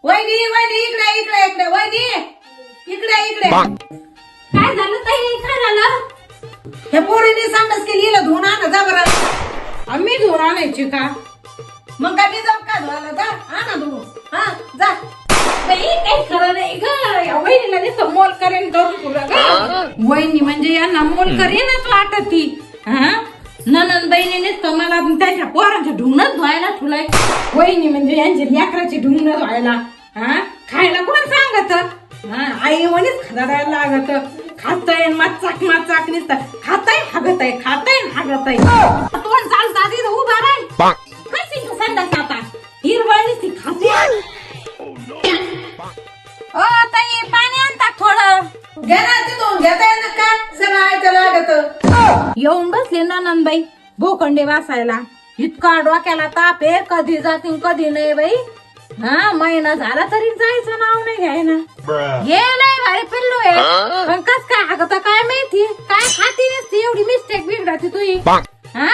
वहिनी वहिनी इकडे इकडे इकडे वहिनी इकडे इकडे काय झालं ताई? काय झालं? हे पोरीने सांगस केली हिला धुवून आणा जा बरं. आम्ही धुवून आणायची का? मग काय मी जाऊ का धुवायला? जा आणा धुवून. हा जा. बाई काही खरं नाही ग. या वहिनीला नुसतं मोल करेन करून तुला ग. वहिनी म्हणजे यांना मोल करेनच वाटती. हा ननंद बहिणी नुसतं मला त्याच्या पोरांच्या ढुंगणच धुवायला ठुलाय. वहिनी म्हणजे यांची लेकराची ढुंगण धुवायला. हा खायला कोण सांगत? आई म्हणेच खदाडायला लागत. खाताय मचाक मचाक नुसतं खाताय हागत आहे खाताय हागत आहे. तोंड चालतात इथं उभा राहील कशी संडास आता हिरवळ ती खाते. ओ ताई पाणी आणता थोडं. घ्या ना तिथून घेता येणार का? सगळं आयचं लागत. येऊन बसले ननंदबाई भोकंडे वासायला. इतका डोक्याला ताप आहे कधी जातील कधी नाही बाई. हा महिना झाला तरी जायचं नाव नाही घ्यायना. हे नाही भारी पिल्लू आहे पण कस काय हागत काय माहिती काय खाती नसती एवढी मिस्टेक बिघडती तुझी. हा